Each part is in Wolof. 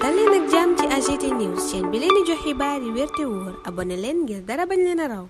dal leen ak jàmm ci AGT News chaîne bi leen di jox xibaar yi wér te wóor abonné leen ngir dara bañ leen a raw.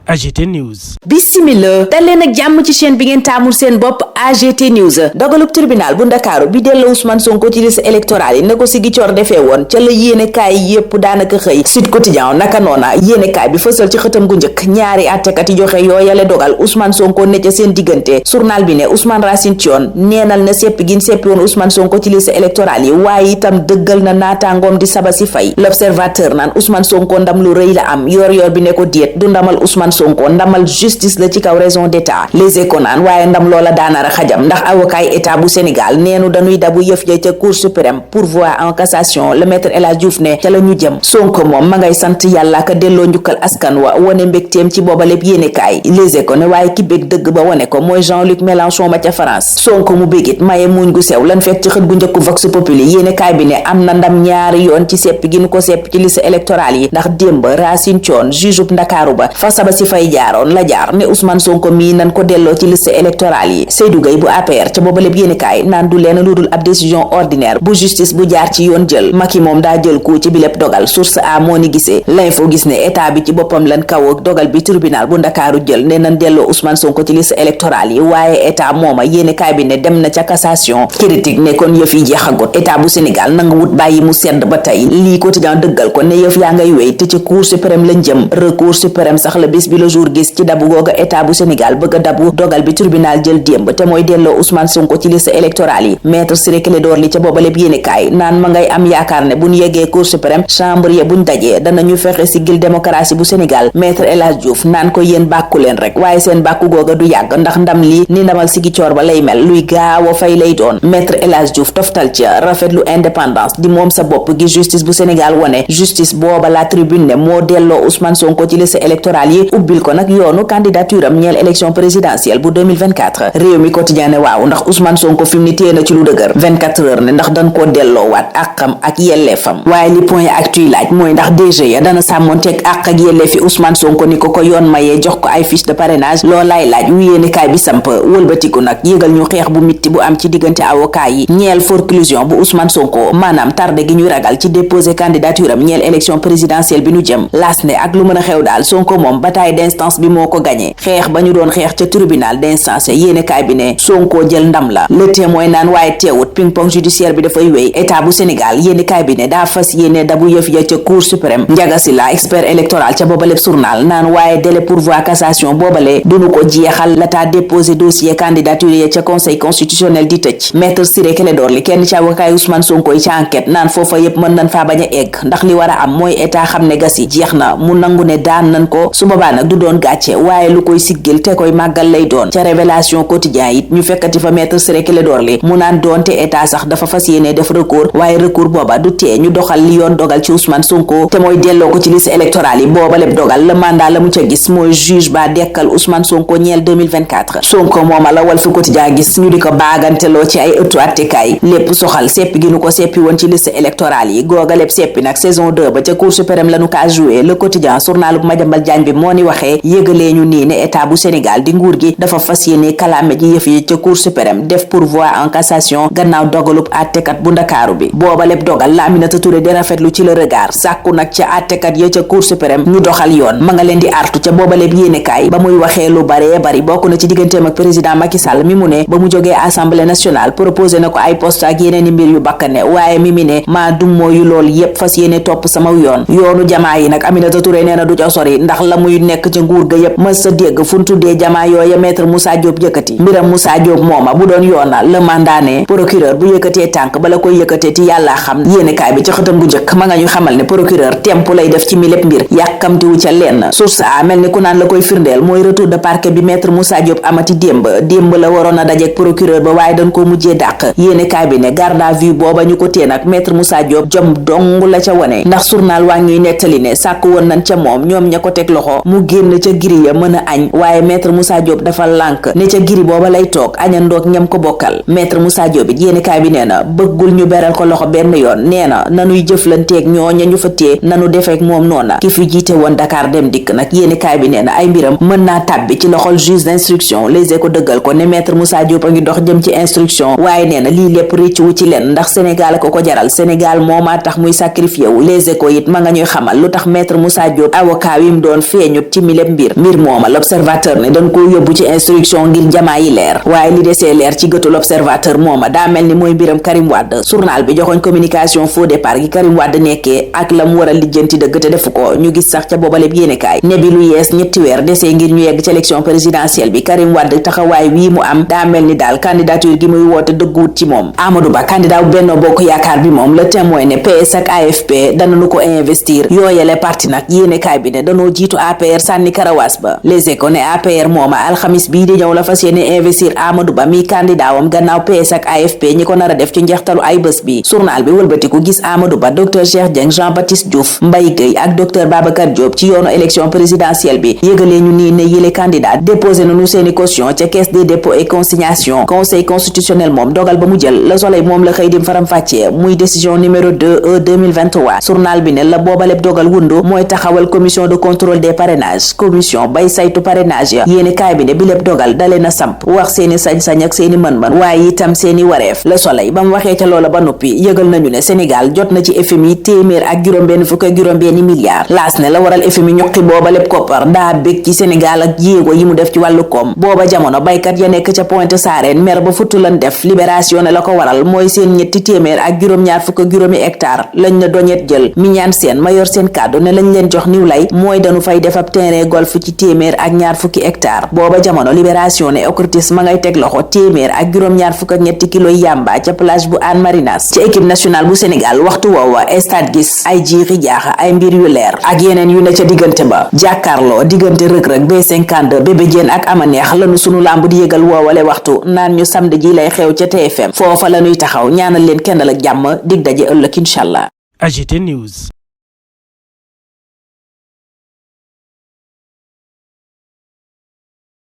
AGT News. Bismillah dal leen ak jàmm ci chaîne bi ngeen taamul seen bopp AGT News. dogalub tribunal bu Ndakaaru bi delloo Ousmane Sonko ci liste électorale yi na ko Ziguinchor defee woon ca la yéenekaay yépp daanaka xëy Sud Quotidien naka noona yéenekaay bi fësal ci xëtam gu njëkk ñaari àttekat yi joxe yooyale dogal Ousmane Sonko ne ca seen diggante. journal bi ne Ousmane Racine Thion neenal na seppi gin seppi woon Ousmane Sonko ci liste électorale yi waaye itam dëggal na naataangoom di Sabassi Faye. L'Observateur naan Ousmane Sonko ndam lu rëy la am yor bi ne ko déet du ndamal Ousmane Sonko ndamal justice la ci kaw raison d'état. Les Échos naan waaye ndam loola daanara xajam ndax avocat yi état bu Sénégal neenu dañuy dabu yëf ja ca cour suprême pourvoi en cassation le maître El Hadji Diouf ne ca la ñu jëm. Sonko moom ma ngay sant yàlla ka delloo njukkal askan wa wone mbégteem ci booba lépp yéenekaay. Les Échos ne waaye ki bég dëgg ba wone ko mooy Jean-Luc Mélenchon ma ca France. Sonko mu bégit maye muuñ gu sew lan fekk ci xët gu njëkku Vox Populi yéenekaay bi ne am na ndam ñaari yoon ci sepp gi nu ko sepp ci liste électorale yi ndax démb Racine Thion jugeub Ndakaaru ba fa Sabassi Faye jaaroon la jaar ne Ousmane Sonko mii nan ko delloo ci liste électorale yi. Seydou Gueye bu APR ca booba lépp yéenekaay naan du leen lu dul ab décision ordinaire bu justice bu jaar ci yoon jël. Macky moom daa jël ku ci bi lépp dogal source a moo ni gisee. L'info gis ne état bi ci boppam lan kaw ak dogal bi tribunal bu Ndakaaru jël ne nan delloo Ousmane Sonko ci liste électorale yi waaye état mooma yéenekaay bi ne dem na ca cassation. Critique ne kon yëf yi jeexagut état bu Sénégal nanga wut bàyyi mu sedd ba tey lii quotidien dëggal ko ne yëf yaa ngay wéy te ci cour suprême lañ jëm. recours suprême sax la bis bi le jour gis ci dabu googa état bu Sénégal bëgg a dabu dogal bi tribunal jël démb te mooy delloo Ousmane Sonko ci liste électorale yi. maître Ciré Clédor Ly ca booba lépp yéenekaay naan ma ngay am yaakaar ne buñ yeggee cour suprême chambre ya buñ dajee danañu fexe siggil démocratie bu Sénégal. maître El Hadji Diouf naan ko yéen bàkku leen rek waaye seen bàkku googa du yàgg ndax ndam lii ni ndamal Ziguinchor ba lay mel luy gaaw a fay lay doon. maître El Hadji Diouf toftal ca rafetlu indépendance di moom sa bopp gi justice bu Sénégal wone justice booba la tribune ne moo delloo Ousmane Sonko ci liste électorale yi ubbil ko nag yoonu candidature am ñeel élection présidentielle bu 2024. réew mi quotidien ne waaw ndax Ousmane Sonko fi mu ni téye na ci lu dëgër 24 heures ne ndax dañ koo delloowaat àqam ak yelleefam. waaye li point actu laaj mooy ndax DG ya dana sàmmonteeg àq ak yelleefi Ousmane Sonko ni ko ko yoon mayee jox ko ay fiche de parrainage loolaay laaj wu yéenekaay bi samp wëlbatiku nag yëgal ñu xeex bu mitti bu am ci diggante avocat yi ñeel forclusion bu Ousmane Sonko maanaam tardé gi ñu ragal ci déposer candidature am ñeel élection présidentielle bi ñu jëm. laas ne ak lu mën a xew daal Sonko moom bataille d'instance bi moo ko gagné xeex ba ñu doon xeex ca tribunal d'instance yéenekaay bi ne Sonko jël ndam la. Le Témoin naan waaye teewut ping pong judiciaire bi dafay wéy état bu Sénégal yéenekaay bi ne daa fas yéene dabu yëf ya ca cour suprême. Ndiaga Sylla expert électoral ca boobaleb journal naan waaye délai pourvoi cassation boobale duñu ko jeexal lataa déposé dossier candidature ya ca conseil constitutionnel di tëj. maître Ciré Clédor Ly kenn ci avocat Ousmane Sonko yi ca enquête naan foofa yépp mën nañ faa bañ a egg ndax li war a am mooy état xam ne gas yi jeex na mu nangu ne daan nañ ko su boobaa nag du doon gàcce waaye lu koy siggil te koy màggal lay doon. ca révélation quotidien it ñu fekkati fa maître Ciré Clédor Ly mu naan doonte état sax dafa fas yéene def recours waaye recours booba du tee ñu doxal li yoon dogal ci Ousmane Sonko te mooy delloo ko ci liste électorale yi booba lépp dogal le mandat la mu ca gis mooy juge ba dekkal Ousmane Sonko ñeel 2024. Sonko mooma la Walf Quotidien gis ñu di ko baaganteloo ci ay ëttu attekaay lépp soxal seppi gi nu ko seppi woon ci liste électorale yi googa lépp seppi nag saison 2 ba ca cour suprême la nu kaa joué. Le Quotidien journal bu Madiambal Diagne bi moo ni waxee yëgalee ñu nii ne état bu Sénégal di nguur gi dafa fas yéene kalaame ji yëf yi ca cour suprême def pourvoi en cassation gannaaw dogalub àttekat bu Ndakaaru bi booba lépp dogal la Aminata Touré di rafetlu ci le regard sàkku nag ca àttekat ya ca cour suprême ñu doxal yoon ma nga leen di artu ca booba lépp yéenekaay ba muy waxee lu baree bari bokk na ci digganteem ak président Macky Sall mi mu ne ba mu jógee assemblée nationale proposé na ko ay poste ak yeneen i mbir yu bakkane waaye mi ne maa dummoo yu lool yépp fas yéene topp sama yoonu jamaa yi nag Aminata Touré nee na du ca sori ndax la muy nekk ca nguur ga yépp mës sa dégg fu ñu tuddee jamaa yooya maître Moussa Diop yëkkati mbiram Moussa Diop mooma bu doon yoonal le mandat ne procureur bu yëkkatee tànk bala koy yëkkatee ti yàlla xam yéenekaay bi ci xëtam gu njëkk ma nga ñu xamal ne procureur temp lay def ci mi lépp mbir yàkkamtiwu ca lenn source a mel ni ku naan la koy firndeel mooy retour de parquet bi maître Moussa Diop amati démb la waroon a dajeek procureur ba waaye dañ ko mujjee dàq yéenekaay bi ne garde à vue booba ñu ko téye nag maître Moussa Diop jom dong la ca wone ndax journal waa ñuy nettali ne sàkk woon nañ ca moom ñoom ña ko teg loxo mu génn ca giri ya mën a añ waaye maître Moussa Diop dafa lànk ne ca giri booba lay toog añandoog ñam ko bokkal. maître Moussa Diop it yéenekaay bi nee na bëggul ñu beral ko loxo benn yoon nee na nanuy jëflanteeg ñooña ñu fa téye nanu defeek moom noona ki fi jiite woon Dakar Dem Dikk nag yéenekaay bi nee na ay mbiram mën naa tàbbi ci loxol juge d'instruction Les Échos dëggal ko ne maître Moussa Diop a ngi dox jëm ci instruction waaye nee na lii lépp récc wu ci leen ndax Sénégal ko jaral Sénégal moomaa tax muy sacrifié wu. Les Échos it ma nga ñuy xamal lu tax maître Moussa Diop avocat wi mu doon feeñut ci milép mbir mooma l'observateur ne dañ ko yóbbu ci instruction ngir jamaa yi leer waaye li desee leer ci gëtu l'observateur mooma daa mel ni mooy mbiram Karim Wade. journal bi joxoñ communication faux départ gi Karim Wade nekkee ak la mu war a lijjanti dëgg te defu ko ñu gis sax ca boobaleb yéenekaay ne bi lu yees ñetti weer desee ngir ñu yegg ci élection présidentielle bi Karim Wade taxawaay wii mu am daa mel ni daal candidature gi muy woote dëgguwut ci moom. Amadou Ba candidat bu Benno Bokk Yaakaar bi moom Le Témoin ne PS ak AFP danañu ko investir yooyele parti nag yéenekaay bi ne danoo jiitu APR sànni karawaas ba. Les Échos ne APR mooma alxamis bii di ñëw la fas yéene investir Amadou Ba mi candidat wam gannaaw PS ak AFP ñi ko nar a def ci njeextalu ay bés bi. journal bi wëlbatiku gis Amadou Ba docteur Cheikh Dieng Jean-Baptiste Diouf Mbaye Gueye ak docteur Babacar Diop ci yoonu élection présidentielle bi yëgalee ñu nii ne yile candidat déposé nañu seeni caution ca caisse des dépôts et consignation. conseil constitutionnel moom dogal ba mu jël Le Soleil moom la xëy dim faram-fàccee muy décision numéro 2 2023. journal bi ne la boobaleb dogal wundu mooy taxawal commission de contrôle des parrainages commission bay saytu parrainage ya yéeni kaay bi ne bi lépp dogal dale na samp wax seeni sañ-sañ ak seeni mën-mën waaye itam seeni wareef. Le Soleil ba mu waxee ca loola ba noppi yëgal nañu ne Sénégal jot na ci FMI téeméer ak juróom-benn fukk ak juróom-benn milliards. laas ne la waral FMI ñuqi booba lépp koppar daa bég ci Sénégal ak jéego yi mu def ci wàllu koom. booba jamono baykat ya nekk ca Pointe Sarène mer ba futtu lan def Libération ne la ko waral mooy seen ñetti téeméer ak juróom-ñaar fukk ak juróomi hectare lañ na doñet jël mi ñaan seen mayor seen kàddu ne lañ leen jox niw lay mooy dañu fay def ab terrain golf ci téeméer ak ñaar fukki hectare. booba jamono Libération ne Ocritis ma ngay teg loxo téeméer ak juróom-ñaar fukk ak ñetti kilo yamba ca plage bu Hann Marinas. ci équipe nationale bu Sénégal waxtu woowa stade gis ay jiixi jaaxa ay mbir yu leer ak yeneen yu ne ca diggante ba. jàkkaarloo diggante Reug-Reug B52 Bébé Diène ak Ama Neex lanu sunu lamb di yëgal woowale waxtu naan ñu samedi ji lay xew ca TFM foofa la ñuy taxaw ñaanal leen kenn ak jàmm dig daje ëllëg incha allah. AGT News.